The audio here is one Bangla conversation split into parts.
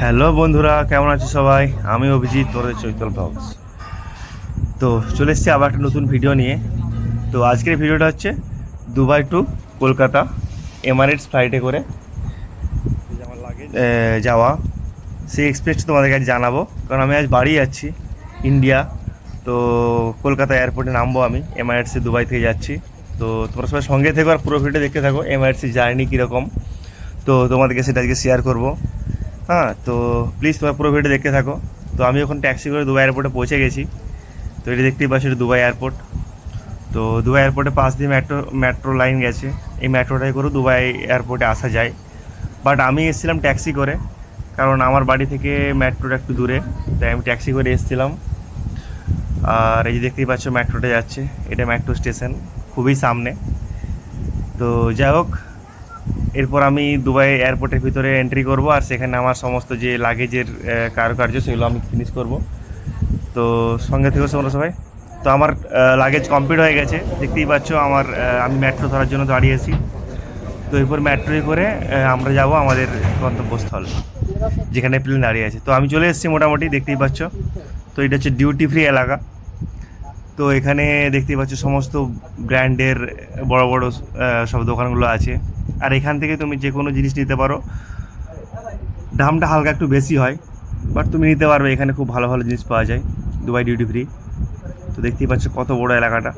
হ্যালো বন্ধুরা, কেমন আছো সবাই? আমি অভিজিৎ, তোদের চৈতল ব্লগস। তো চলে এসেছি আবার একটা নতুন ভিডিও নিয়ে। তো আজকের ভিডিওটা হচ্ছে দুবাই টু কলকাতা এমারেটস ফ্লাইটে করে যাওয়া। সেই এক্সপিরিয়েন্স তোমাদের কাছে জানাবো, কারণ আমি আজ বাড়ি যাচ্ছি ইন্ডিয়া। তো কলকাতা এয়ারপোর্টে নামবো আমি, এমারেটসে দুবাই থেকে যাচ্ছি। তো তোমরা সবাই সঙ্গে থেকো আর পুরো ভিডিও দেখতে থাকো, এমারেটসের জার্নি কীরকম তো তোমাদেরকে সেটা আজকে শেয়ার করবো। হ্যাঁ, তো প্লিজ তোমার পুরো ভিডিও দেখতে থাকো। তো আমি এখন ট্যাক্সি করে দুবাই এয়ারপোর্টে পৌঁছে গেছি। তো এটা দেখতেই পাচ্ছি, এটা দুবাই এয়ারপোর্ট। তো দুবাই এয়ারপোর্টে পাশ দিয়ে মেট্রো লাইন গেছে। এই মেট্রোটাই করে দুবাই এয়ারপোর্টে আসা যায়। বাট আমি এসেছিলাম ট্যাক্সি করে, কারণ আমার বাড়ি থেকে মেট্রোটা একটু দূরে, তাই আমি ট্যাক্সি করে এসেছিলাম। আর এই যে দেখতেই পাচ্ছ মেট্রোটা যাচ্ছে, এটা মেট্রো স্টেশন খুবই সামনে। তো যাই হোক, এরপর আমি দুবাই এয়ারপোর্টের ভিতরে এন্ট্রি করব, আর সেখানে আমার সমস্ত যে লাগেজের কারুকার্য সেগুলো আমি ফিনিশ করব। তো সঙ্গে থেকে তোমরা সবাই। তো আমার লাগেজ কমপ্লিট হয়ে গেছে, দেখতেই পাচ্ছ। আমি মেট্রো ধরার জন্য দাঁড়িয়েছি। তো এরপর মেট্রোয় করে আমরা যাব আমাদের গন্তব্যস্থল, যেখানে প্লেন দাঁড়িয়ে আছে। তো আমি চলে এসেছি মোটামুটি, দেখতেই পাচ্ছ। তো এটা হচ্ছে ডিউটি ফ্রি এলাকা। তো এখানে দেখতেই পাচ্ছ সমস্ত ব্র্যান্ডের বড় বড় সব দোকানগুলো আছে। আর এখান থেকে তুমি যে কোনো জিনিস নিতে পারো। দামটা হালকা একটু বেশি হয়, বাট তুমি নিতে পারবে। এখানে খুব ভালো ভালো জিনিস পাওয়া যায় দুবাই ডিউটি ফ্রি। তো দেখতেই পাচ্ছ কত বড় এলাকাটা।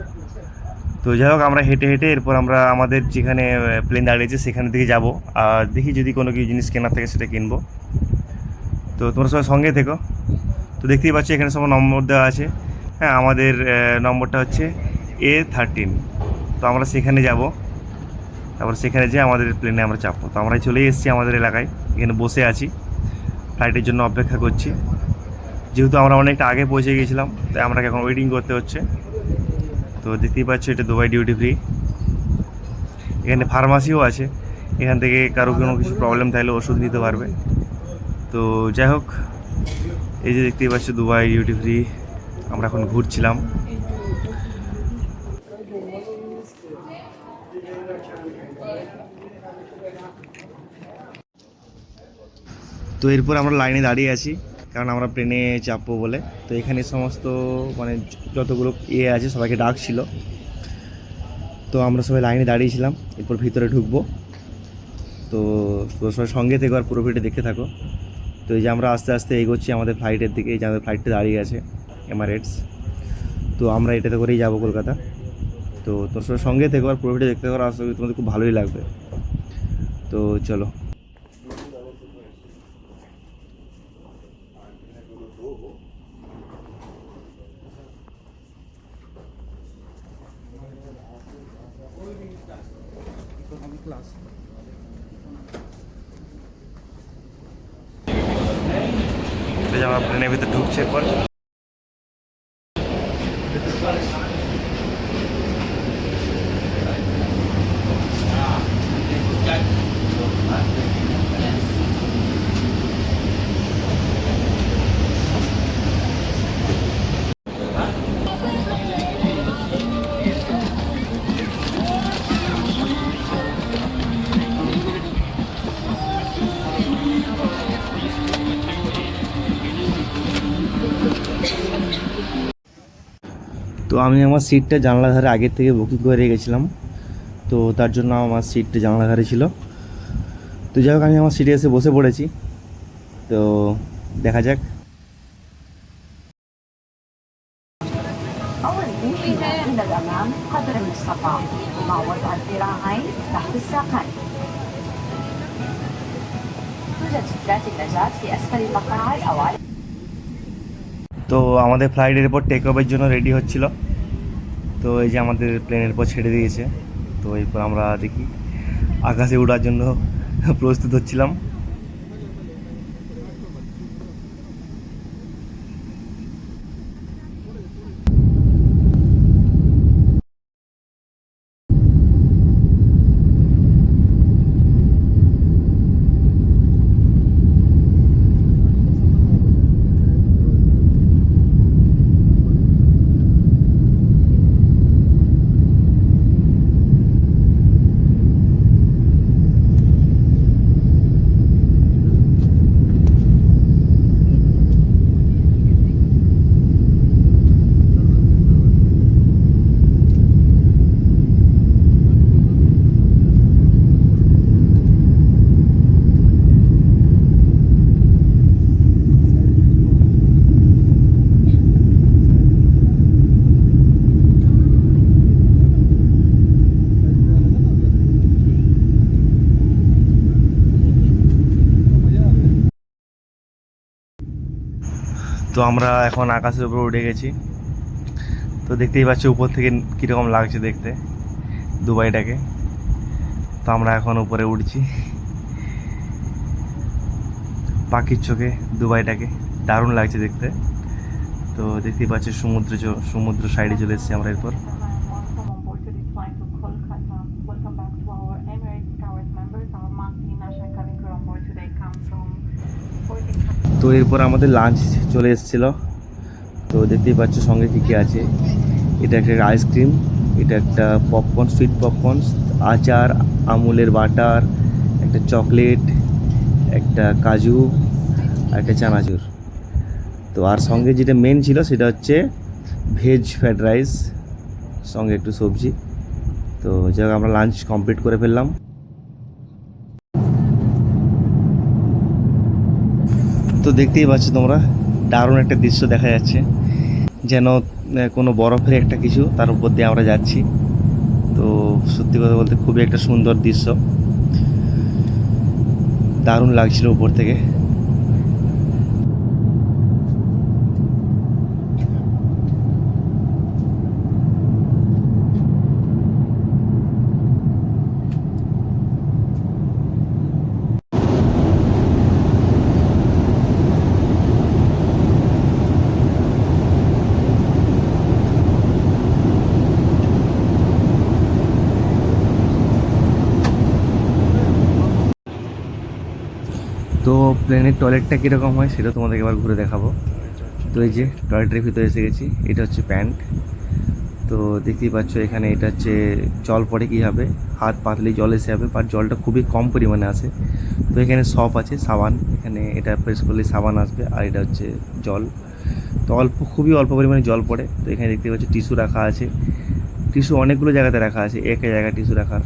তো যাই হোক, আমরা হেঁটে হেঁটে এরপর আমরা আমাদের যেখানে প্লেন দাঁড়িয়েছে সেখানে দিকে যাব। আর দেখি যদি কোনো কিছু জিনিস কেনার থাকে সেটা কিনবো। তো তোমরা সবাই সঙ্গে থেকো। তো দেখতেই পাচ্ছ এখানে সব নম্বর দেওয়া আছে। হ্যাঁ, আমাদের নম্বরটা হচ্ছে A13। তো আমরা সেখানে যাব, তারপর সেখানে যেয়ে আমাদের প্লেনে আমরা চাপবো। তো আমরা চলেই এসেছি আমাদের এলাকায়, এখানে বসে আছি, ফ্লাইটের জন্য অপেক্ষা করছি। যেহেতু আমরা অনেকটা আগে পৌঁছে গিয়েছিলাম, তাই আমাকে এখন ওয়েটিং করতে হচ্ছে। তো দেখতেই পাচ্ছ এটা দুবাই ডিউটি ফ্রি। এখানে ফার্মাসিও আছে, এখান থেকে কারো কোনো কিছু প্রবলেম থাকলে ওষুধ নিতে পারবে। তো যাই হোক, এই যে দেখতেই পাচ্ছ দুবাই ডিউটি ফ্রি, আমরা এখন ঘুরছিলাম। তো এরপর আমরা লাইনে দাঁড়িয়ে আছি, কারণ আমরা প্লেনে চাপবো বলে। তো এখানে সমস্ত মানে যতগুলো আছে সবাইকে ডাকছিল। তো আমরা সবাই লাইনে দাঁড়িয়েছিলাম, এরপর ভিতরে ঢুকবো। তো সবাই সঙ্গে থেকে আর পুরো ভিডিও দেখতে থাকো। তো এই যে আমরা আস্তে আস্তে এগোচ্ছি আমাদের ফ্লাইটের দিকে। এই যে আমাদের ফ্লাইটটা দাঁড়িয়ে আছে, এমারেটস। তো আমরা এটাতে করেই যাবো কলকাতা। তো তোর সবাই সঙ্গে থেকে আর পুরো ভিডিও দেখতে থাকো, আশা করি তোমাদের খুব ভালোই লাগবে। তো চলো। আমরা প্লেনের ভিতরে ঢুকছে এরপর। তো আমি আমার সিটটা জানলা ধারে আগের থেকে বুকিং করে রেখেছিলাম, তো তার জন্য আমার সিটটা জানলা ধারে ছিল। তো যাই হোক, আমি আমার সিটে এসে বসে পড়েছি। তো দেখা যাক। أول شيء إلى الأمام قدر المستطاع مع وضع الذراعين تحت الساقين. توجد سترات النجاة في أسفل المقاعد أو على তো আমাদের ফ্লাইটের এরপর টেক অফের জন্য রেডি হচ্ছিল। তো এই যে আমাদের প্লেনের পর ছেড়ে দিয়েছে। তো এরপর আমরা দেখি আকাশে ওঠার জন্য প্রস্তুত হচ্ছিলাম। তো আমরা এখন আকাশের উপরে উঠে গেছি। তো দেখতেই পাচ্ছ উপর থেকে কীরকম লাগছে দেখতে দুবাইটাকে। তো আমরা এখন উপরে উঠছি পাখির চোখে দুবাইটাকে, দারুণ লাগছে দেখতে। তো দেখতেই পাচ্ছি সমুদ্র সাইডে চলে এসেছি আমরা এরপর। Welcome on board to this flight to Kolkata. Welcome back to our Emirates Airways members. Our multinational cabin crew on board today come from 14 তো এরপর আমাদের লাঞ্চ চলে এসেছিল। তো দেখতেই পাচ্ছ সঙ্গে কী কী আছে। এটা একটা আইসক্রিম, এটা একটা পপকর্ন, সুইট পপকর্ন, আচার, আমুলের বাটার, একটা চকলেট, একটা কাজু আর একটা চানাচুর। তো আর সঙ্গে যেটা মেন ছিল সেটা হচ্ছে ভেজ ফ্রাইড রাইস, সঙ্গে একটু সবজি। তো যাই আমরা লাঞ্চ কমপ্লিট করে ফেললাম। তো দেখতেই পাচ্ছ তোমরা দারুণ একটা দৃশ্য দেখা যাচ্ছে, যেন কোনো বরফের একটা কিছু তার উপর দিয়ে আমরা যাচ্ছি। তো সত্যি কথা বলতে খুবই একটা সুন্দর দৃশ্য, দারুণ লাগছিল উপর থেকে। তো প্লেনের টয়লেটটা কীরকম হয় সেটা তোমাদেরকে এবার ঘুরে দেখাবো। তো এই যে টয়লেটের ভিতরে এসে গেছি, এটা হচ্ছে প্যান্ট। তো দেখতেই পাচ্ছ এখানে এটা হচ্ছে জল পড়ে কীভাবে, হাত পাতলেই জল এসে যাবে, বাট জলটা খুবই কম পরিমাণে আসে। তো এখানে সপ আছে, সাবান, এখানে এটা প্রেস করলেই সাবান আসবে, আর এটা হচ্ছে জল। তো খুবই অল্প পরিমাণে জল পড়ে। তো এখানে দেখতে পাচ্ছি টিস্যু রাখা আছে, টিস্যু অনেকগুলো জায়গাতে রাখা আছে, এক জায়গায় টিস্যু রাখার।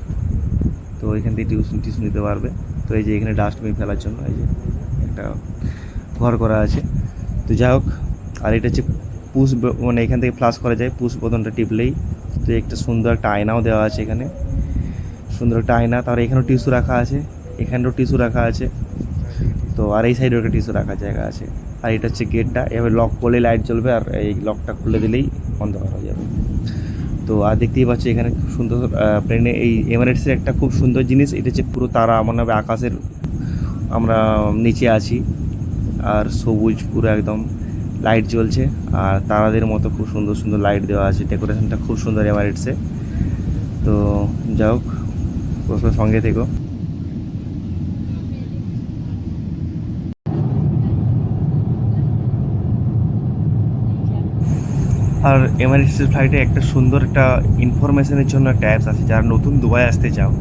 তো এখান থেকে টিস্যু নিতে পারবে। তো এই যে এখানে ডাস্টবিন ফেলার জন্য এই যে একটা ঘর করা আছে। তো যাই হোক, আর এটা হচ্ছে পুশ, মানে এখান থেকে ফ্লাশ করা যায়, পুশ বোতামটা টিপলেই। তো একটা সুন্দর একটা আয়নাও দেওয়া আছে এখানে, সুন্দর একটা আয়না। তারপরে এখানেও টিস্যু রাখা আছে, এখানেও টিস্যু রাখা আছে। তো আর এই সাইডেও একটা টিস্যু রাখার জায়গা আছে। আর এটা হচ্ছে গেটটা, এবার লক করলে লাইট জ্বলবে, আর এই লকটা খুলে দিলেই অন্ধকার হয়ে যাবে। তো আর দেখতেই পাচ্ছি এখানে খুব সুন্দর প্লেনে এই এমিরেটসের একটা খুব সুন্দর জিনিস, এটা হচ্ছে পুরো তারা, মনে হবে আকাশের আমরা নিচে আছি, আর সবুজ পুরো একদম লাইট জ্বলছে, আর তারাদের মতো খুব সুন্দর সুন্দর লাইট দেওয়া আছে। ডেকোরেশনটা খুব সুন্দর এমিরেটসে। তো যাই হোক, সঙ্গে থেকো। আর এমিরেটসের ফ্লাইটে একটা সুন্দর একটা ইনফরমেশনের জন্য একটা অ্যাপস আছে। যারা নতুন দুবাই আসতে চাও,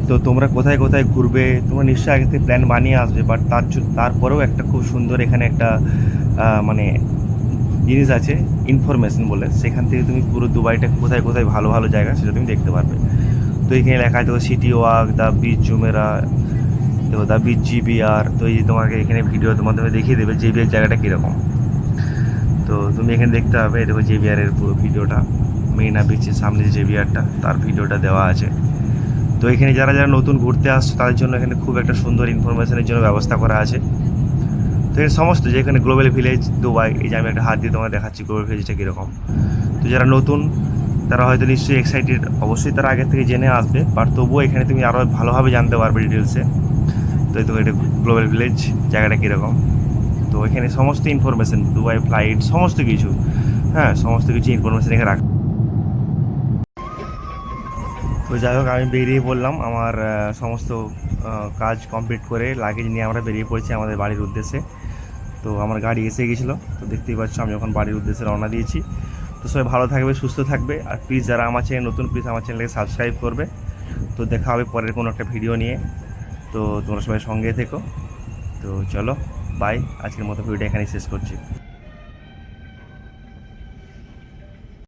তো তোমরা কোথায় কোথায় ঘুরবে তোমরা নিশ্চয়ই আগে থেকে প্ল্যান বানিয়ে আসবে, বাট তারপরেও একটা খুব সুন্দর এখানে একটা মানে জিনিস আছে ইনফরমেশন বলে, সেখান থেকে তুমি পুরো দুবাইটা কোথায় কোথায় ভালো ভালো জায়গা সেটা তুমি দেখতে পারবে। তো এখানে লেখা আছে city walk, the beach Jumeirah, দেখো দ্য বিচ জিবিআর। তো এই যে তোমাকে এখানে ভিডিওর মাধ্যমে দেখিয়ে দেবে জিবিআর জায়গাটা কীরকম। তো তুমি এখানে দেখতে পাবে, দেখো জেবিআরের পুরো ভিডিওটা, মেরিনা বিচের সামনে যে জেবিআরটা তার ভিডিওটা দেওয়া আছে। তো এখানে যারা যারা নতুন ঘুরতে আসছে তাদের জন্য এখানে খুব একটা সুন্দর ইনফরমেশনের জন্য ব্যবস্থা করা আছে। তো এখানে সমস্ত, যে এখানে গ্লোবাল ভিলেজ দুবাই, এই যে আমি একটা হাত দিয়ে তোমাকে দেখাচ্ছি গ্লোবাল ভিলেজটা কীরকম। তো যারা নতুন তারা হয়তো নিশ্চয়ই এক্সাইটেড, অবশ্যই তারা আগে থেকে জেনে আসবে, বাট তবুও এখানে তুমি আরও ভালোভাবে জানতে পারবে ডিটেলসে। তো এই তো এটা গ্লোবাল ভিলেজ জায়গাটা কীরকম। তো এখানে সমস্ত ইনফরমেশান, দুবাই ফ্লাইট সমস্ত কিছু, হ্যাঁ সমস্ত কিছু ইনফরমেশান এখানে রাখা। তো যাই হোক, আমি বেরিয়ে পড়লাম আমার সমস্ত কাজ কমপ্লিট করে, লাগেজ নিয়ে আমরা বেরিয়ে পড়েছি আমাদের বাড়ির উদ্দেশ্যে। তো আমার গাড়ি এসে গেছিলো। তো দেখতেই পাচ্ছ আমি যখন বাড়ির উদ্দেশ্যে রওনা দিয়েছি। তো সবাই ভালো থাকবে, সুস্থ থাকবে, আর প্লিজ যারা আমার চ্যানেল নতুন, প্লিজ আমার চ্যানেলকে সাবস্ক্রাইব করবে। তো দেখা হবে পরের কোনো একটা ভিডিও নিয়ে। তো তোমরা সবাই সঙ্গে থেকো। তো চলো বাই, আজকের মতো ভিডিওটা এখানেই শেষ করছি।